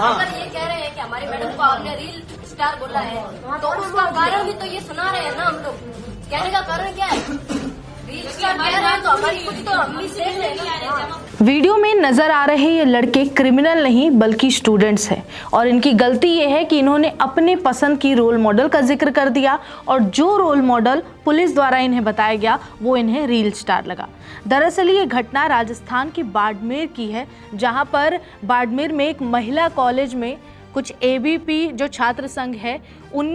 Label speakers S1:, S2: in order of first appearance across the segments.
S1: अगर ये कह रहे हैं कि हमारी मैडम को आपने रील स्टार बोला है तो उसका कारण भी तो ये सुना रहे हैं ना हम लोग। कहने का कारण क्या है? रील स्टार कह रहे हैं तो हमारी खुद तो हम भी देख रहे हैं।
S2: वीडियो में नजर आ रहे ये लड़के क्रिमिनल नहीं बल्कि स्टूडेंट्स हैं और इनकी गलती ये है कि इन्होंने अपने पसंद की रोल मॉडल का जिक्र कर दिया और जो रोल मॉडल पुलिस द्वारा इन्हें बताया गया वो इन्हें रील स्टार लगा। दरअसल ये घटना राजस्थान की बाड़मेर की है, जहां पर बाड़मेर में एक महिला कॉलेज में कुछ एबीपी जो छात्र संघ है उन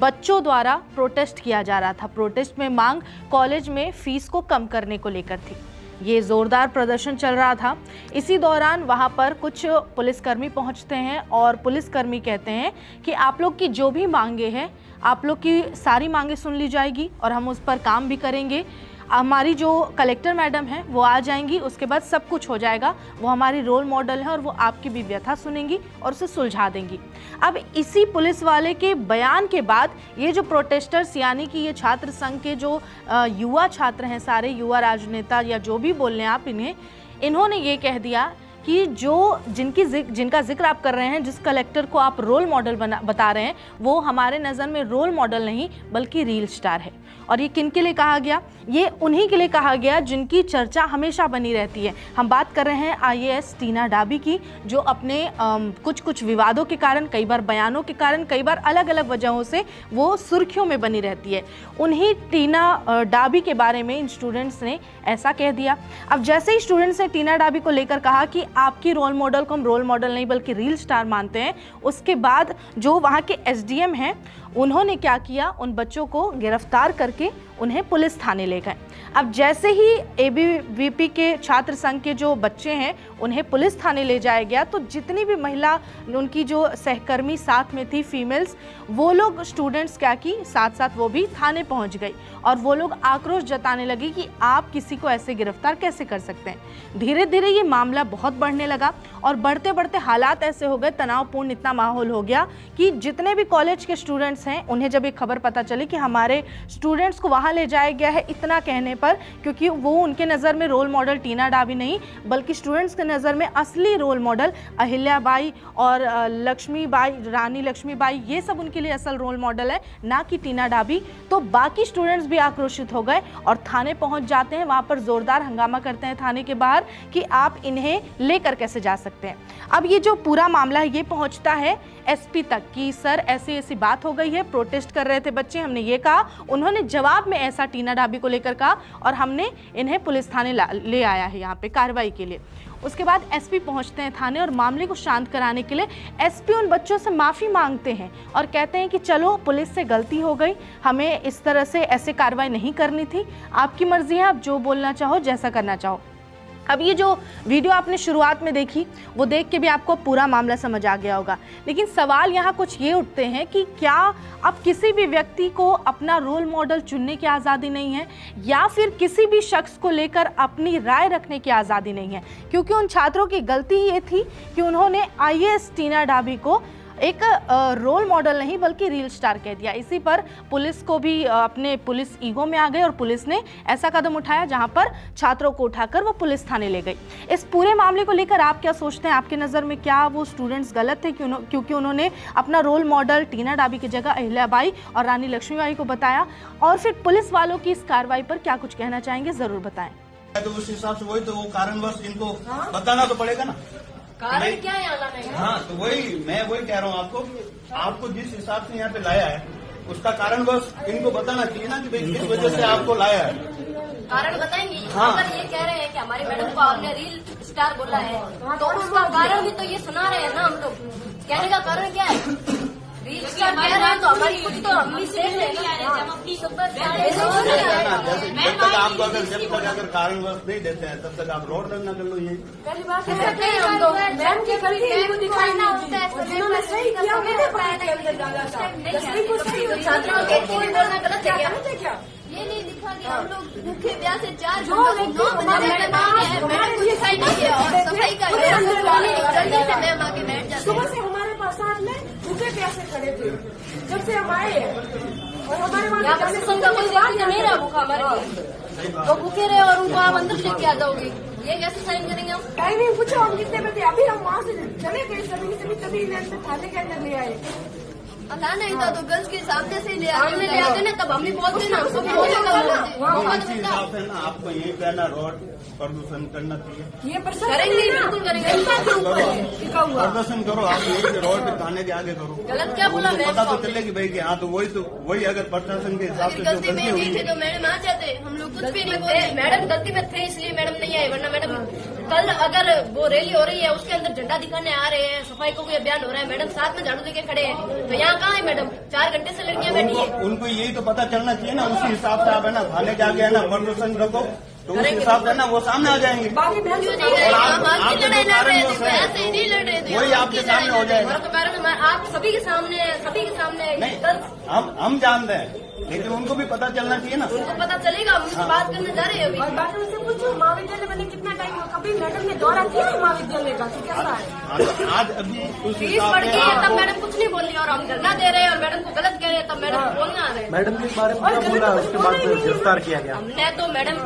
S2: बच्चों द्वारा प्रोटेस्ट किया जा रहा था। प्रोटेस्ट में मांग कॉलेज में फीस को कम करने को लेकर थी। ये जोरदार प्रदर्शन चल रहा था। इसी दौरान वहाँ पर कुछ पुलिसकर्मी पहुँचते हैं और पुलिसकर्मी कहते हैं कि आप लोग की जो भी मांगे हैं, आप लोग की सारी मांगे सुन ली जाएगी और हम उस पर काम भी करेंगे। हमारी जो कलेक्टर मैडम है वो आ जाएंगी, उसके बाद सब कुछ हो जाएगा। वो हमारी रोल मॉडल है और वो आपकी भी व्यथा सुनेंगी और उसे सुलझा देंगी। अब इसी पुलिस वाले के बयान के बाद ये जो प्रोटेस्टर्स यानी कि ये छात्र संघ के जो युवा छात्र हैं, सारे युवा राजनेता या जो भी बोल रहे हैं आप इन्होंने ये कह दिया कि जिनका जिक्र आप कर रहे हैं, जिस कलेक्टर को आप रोल मॉडल बता रहे हैं, वो हमारे नज़र में रोल मॉडल नहीं बल्कि रील स्टार है। और ये किन के लिए कहा गया? ये उन्हीं के लिए कहा गया जिनकी चर्चा हमेशा बनी रहती है। हम बात कर रहे हैं आईएएस टीना डाबी की, जो अपने कुछ विवादों के कारण, कई बार बयानों के कारण, कई बार अलग अलग वजहों से वो सुर्खियों में बनी रहती है। उन्हीं टीना डाबी के बारे में इन स्टूडेंट्स ने ऐसा कह दिया। अब जैसे ही स्टूडेंट्स ने टीना डाबी को लेकर कहा कि आपकी रोल मॉडल को हम रोल मॉडल नहीं बल्कि रील स्टार मानते हैं, उसके बाद जो वहाँ के एसडीएम हैं उन्होंने क्या किया, उन बच्चों को गिरफ्तार करके उन्हें पुलिस थाने ले गए। अब जैसे ही एबीवीपी के छात्र संघ के जो बच्चे हैं उन्हें पुलिस थाने ले जाया गया, तो जितनी भी महिला उनकी जो सहकर्मी साथ में थी फीमेल्स, वो लोग स्टूडेंट्स क्या की साथ साथ वो भी थाने पहुंच गई और वो लोग आक्रोश जताने लगी कि आप किसी को ऐसे गिरफ्तार कैसे कर सकते हैं। धीरे धीरे ये मामला बहुत बढ़ने लगा और बढ़ते बढ़ते हालात ऐसे हो गए, तनावपूर्ण इतना माहौल हो गया कि जितने भी कॉलेज के स्टूडेंट्स हैं उन्हें जब ये खबर पता चली कि हमारे स्टूडेंट्स को वहाँ ले जाया गया है, इतना कहने पर, क्योंकि वो उनके नज़र में रोल मॉडल टीना डाबी नहीं बल्कि स्टूडेंट्स के नज़र में असली रोल मॉडल अहिल्याबाई और लक्ष्मीबाई, रानी लक्ष्मीबाई, ये सब उनके लिए असल रोल मॉडल है, ना कि टीना डाबी। तो बाकी स्टूडेंट्स भी आक्रोशित हो गए और थाने पहुंच जाते हैं। वहाँ पर जोरदार हंगामा करते हैं थाने के बाहर कि आप इन्हें लेकर कैसे जा सकते हैं। अब ये जो पूरा मामला है ये पहुंचता है एसपी तक कि सर ऐसी ऐसी बात हो गई है, प्रोटेस्ट कर रहे थे बच्चे, हमने ये कहा, उन्होंने जवाब में ऐसा टीना डाबी को लेकर कहा और हमने इन्हें पुलिस थाने ले आया है यहाँ पे कार्रवाई के लिए। उसके बाद एसपी पहुंचते हैं थाने और मामले को शांत कराने के लिए एसपी उन बच्चों से माफ़ी मांगते हैं और कहते हैं कि चलो पुलिस से गलती हो गई, हमें इस तरह से ऐसे कार्रवाई नहीं करनी थी, आपकी मर्जी है, आप जो बोलना चाहो, जैसा करना चाहो। अब ये जो वीडियो आपने शुरुआत में देखी वो देख के भी आपको पूरा मामला समझ आ गया होगा, लेकिन सवाल यहाँ कुछ ये उठते हैं कि क्या अब किसी भी व्यक्ति को अपना रोल मॉडल चुनने की आज़ादी नहीं है या फिर किसी भी शख्स को लेकर अपनी राय रखने की आज़ादी नहीं है? क्योंकि उन छात्रों की गलती ये थी कि उन्होंने आईएएस टीना डाबी को एक रोल मॉडल नहीं बल्कि रील स्टार कह दिया। इसी पर पुलिस को भी अपने पुलिस ईगो में आ गए और पुलिस ने ऐसा कदम उठाया जहां पर छात्रों को उठाकर वो पुलिस थाने ले गई। इस पूरे मामले को लेकर आप क्या सोचते हैं? आपके नज़र में क्या वो स्टूडेंट्स गलत थे क्योंकि उन्होंने अपना रोल मॉडल टीना डाबी की जगह अहिल्याबाई और रानी लक्ष्मीबाई को बताया? और फिर पुलिस वालों की इस कार्रवाई पर क्या कुछ कहना चाहेंगे, ज़रूर बताएं।
S3: तो उस हिसाब से वही तो वो कारणवश इनको बताना तो पड़ेगा ना,
S1: कारण क्या है आना है?
S3: हाँ, तो मैं वही कह रहा हूँ आपको जिस हिसाब से यहाँ पे लाया है उसका कारण बस इनको बताना चाहिए ना कि भाई किस वजह से आपको लाया है।
S1: कारण बताएंगे।
S3: हाँ।
S1: अगर ये कह रहे हैं कि हमारी मैडम को आपने रील स्टार बोला है तो उसका कारण भी तो ये सुना रहे हैं ना हम लोग। कहने का कारण क्या है? रील स्टार कह रहे हैं तो हमारी खुद तो हम भी देख रहे हैं।
S3: जब तक आपको अगर कारणवश नहीं देते हैं तब तक आप रोड रन न कर लो। यही
S1: पहली बात है हम तो मैम की गलती है, वो दिखाना होता है, जिन्होंने सही किया मैंने पढ़ाई के अंदर डाला था। छात्रों के बोलना गलत है क्या? ये नहीं दिखा कि हम लोग भूखे प्यास से 4 सफाई का जल्दी से मैम आके बैठ जाते।
S4: सुबह से हमारे पास साथ में भूखे प्यासे खड़े थे जब से हम आए हैं और हमारे
S1: यहाँ पर सिस्टम का कोई बात नहीं रहा भूखा हमारे लिए। वो भूखे रहे और उनको आप अंदर लेके आ जाओगे, ये कैसे साइन करेंगे हम?
S4: टाइमिंग पूछो हम कितने बजे, अभी हम वहाँ से चले गए तभी थाने के अंदर ले आए।
S1: अल्लाह नहीं था तो गर्ल्स के सामने से ले आते ना, तब हम भी बोलते ना, हमको भी बोलेगा।
S3: इसी हिसाब से ना आपको यही कहना रोड प्रदूषण करना चाहिए।
S4: ये
S1: करेंगे, बिल्कुल करेंगे।
S3: प्रदर्शन करो आप, यही रोड पे थाने के आगे करो।
S1: गलत क्या बोला मैं?
S3: पता तो चले कि भाई कि हाँ, तो वही अगर प्रशासन के हिसाब से जो
S1: गलती में
S3: गलती
S1: नहीं थे
S3: हुई
S1: तो मैडम आ जाते, हम लोग कुछ भी नहीं बोले। मैडम गलती में थे इसलिए मैडम नहीं आए, वरना मैडम कल अगर वो रैली हो रही है उसके अंदर झंडा दिखाने आ रहे हैं, सफाई को कोई अभियान हो रहा है, मैडम साथ में झाड़ू लेके खड़े हैं, तो यहाँ कहाँ है मैडम? 4 घंटे से लड़कियां बैठी है।
S3: उनको यही तो पता चलना चाहिए ना, उसी हिसाब से आप है ना थाने जाके है ना प्रदर्शन रखो, तो उस हिसाब से ना वो सामने आ जाएंगे।
S4: बाकी बहन
S1: क्यों नहीं गए? हम आपकी लड़ाई लड़ रहे थे, ऐसे ही नहीं लड़ रहे थे,
S3: वही आपके सामने हो जाएगा।
S1: आप सभी के सामने
S3: नहीं, हम जानते हैं, लेकिन उनको भी पता चलना चाहिए ना।
S1: उनको पता चलेगा, हम उससे बात करने जा रहे हैं अभी।
S4: और बाकी उनसे पूछो महाविद्यालय बने कितना टाइम हुआ, कभी मैडम ने दौरा किया है महाविद्यालय का कि कैसा है?
S3: आज अभी उस
S1: फीस
S3: हिसाब
S1: बढ़
S3: से
S1: गई है तब
S3: आपको-
S1: मैडम कुछ नहीं बोल रही और हम धरना दे रहे हैं और मैडम को गलत कह रहे हैं, तब मैडम को बोलना आ रहे हैं।
S5: मैडम के बारे में क्या बोला, उसके बाद गिरफ्तार किया गया।
S1: हमने तो मैडम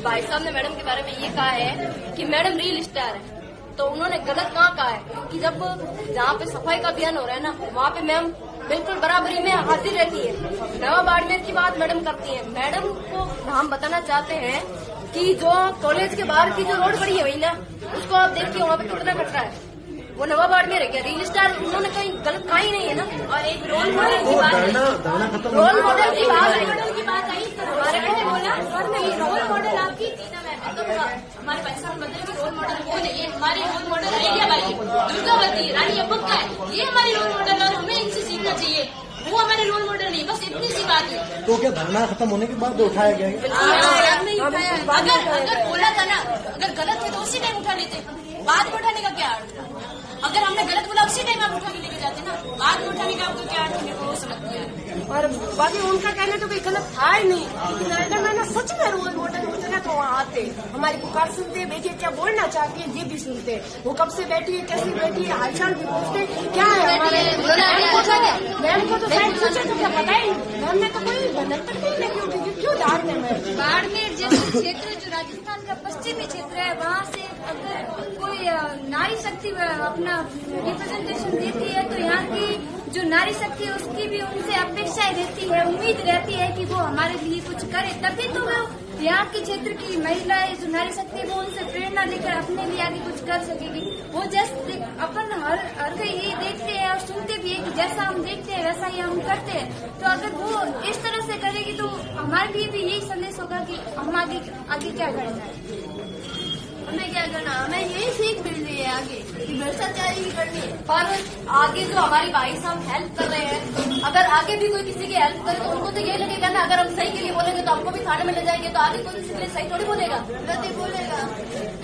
S1: भाई साहब ने मैडम के बारे में ये कहा है कि मैडम रील स्टार है, तो उन्होंने गलत कहाँ कहा है, क्योंकि जब जहाँ पे सफाई का अभियान हो रहा है ना, वहाँ पे मैम बिल्कुल बराबरी में हाजिर रहती है। नवा बाड़मेर की बात मैडम करती है। मैडम को हम बताना चाहते हैं कि जो कॉलेज के बाहर की जो रोड बनी हुई ना, उसको आप देखिए वहाँ पे कितना कचरा है, वो नवा बाड़मेर है क्या? रील स्टार उन्होंने कहीं गलत कहा ही नहीं है ना। और एक रोल मॉडल की बात आई,
S5: धरना खत्म
S1: रोल मॉडल की बात आई, हमारे मैंने बोला सर नहीं, रोल मॉडल आपकी हमारे भाई साहब बदले की रोल मॉडल वो नहीं है, हमारी रोल मॉडल आइडिया वाली दुर्गावती रानी अब्बा है, ये हमारी रोल मॉडल और हमें इनसे सीखना चाहिए। वो हमारे रोल मॉडल नहीं, बस इतनी सी बात है।
S5: तो क्या धरना खत्म होने के बाद उठाया गया है?
S1: अगर बोला था ना, अगर गलत थे तो उसी टाइम उठा लेते, बाद में उठाने का क्या अर्थ था? अगर हमने गलत बोला उसी टाइम आप उठा के लेके जाते ना, बाद में उठाने का आपको क्या अर्थ है, वो समझ नहीं आ रहा।
S4: और बाकी उनका कहना तो कोई गलत था ही नहीं, लेकिन मैडम है ना सच में रोल मॉडल होते ना, तो वहाँ आते हमारी पुकार सुनते, बेटियां क्या बोलना चाहती है ये भी सुनते, वो कब से बैठी है, कैसी बैठी है, हालचाल भी पूछते, क्या है हमारे मैम को तो शायद पूछे तो क्या पता ही नहीं, मैम ने तो कोई बनकर नहीं लेके उठी, क्यों डांट है मैम?
S1: बाड़मेर जैसे क्षेत्र जो राजस्थान का पश्चिमी क्षेत्र है, वहाँ से अगर कोई नारी शक्ति अपना रिप्रेजेंटेशन देती है तो यहाँ की जो नारी शक्ति है उसकी भी उनसे अपेक्षाएं रहती है, उम्मीद रहती है कि वो हमारे लिए कुछ करे, तभी तो वो यहाँ के क्षेत्र की महिलाएं जो नारी शक्ति है वो उनसे प्रेरणा लेकर अपने लिए आगे कुछ कर सकेगी। वो जैसे अपन हर कोई यही देखते हैं और सुनते भी है कि जैसा हम देखते हैं वैसा ही हम करते हैं, तो अगर वो इस तरह से करेगी तो हमारे लिए भी यही संदेश होगा कि हम आगे क्या करना है, हमें क्या करना, हमें यही सीख मिल रही है आगे कि भ्रष्टाचारी करनी है। पर आगे जो हमारी भाई साहब हेल्प कर रहे हैं, अगर आगे भी कोई किसी की हेल्प करे तो उनको तो ये लगेगा ना, अगर हम सही के लिए बोलेंगे तो हमको भी थाने में ले जाएंगे, तो आगे कोई किसी के लिए सही थोड़ी बोलेगा, गलत ही बोलेगा।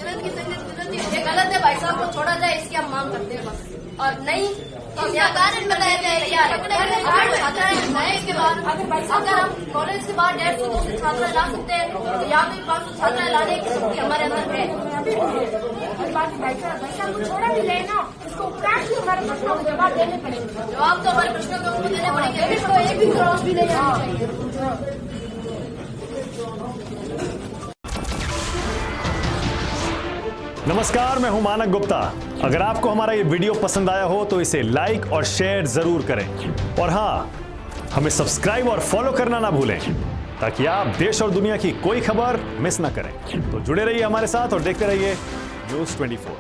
S1: गलत की संगत ये गलत है, भाई साहब को छोड़ा जाए इसकी हम मांग करते हैं बस, और नहीं तो यहाँ कारण बताया जाए कि के बाद अगर हम कॉलेज के बाद 150-200 छात्रा ला सकते हैं तो यहाँ पे 500 छात्रा लाने की शक्ति हमारे अंदर है।
S4: और बाकी भाई साहब को छोड़ा भी ले ना, उसको उपरांत हमारे प्रश्नों को जवाब देने पड़ेंगे,
S1: जवाब तो हमारे प्रश्नों के उनको देने पड़ेंगे, एक भी क्रॉस भी नहीं जाना चाहिए।
S6: नमस्कार, मैं हूं मानक गुप्ता। अगर आपको हमारा ये वीडियो पसंद आया हो तो इसे लाइक और शेयर जरूर करें, और हाँ, हमें सब्सक्राइब और फॉलो करना ना भूलें ताकि आप देश और दुनिया की कोई खबर मिस ना करें। तो जुड़े रहिए हमारे साथ और देखते रहिए News 24।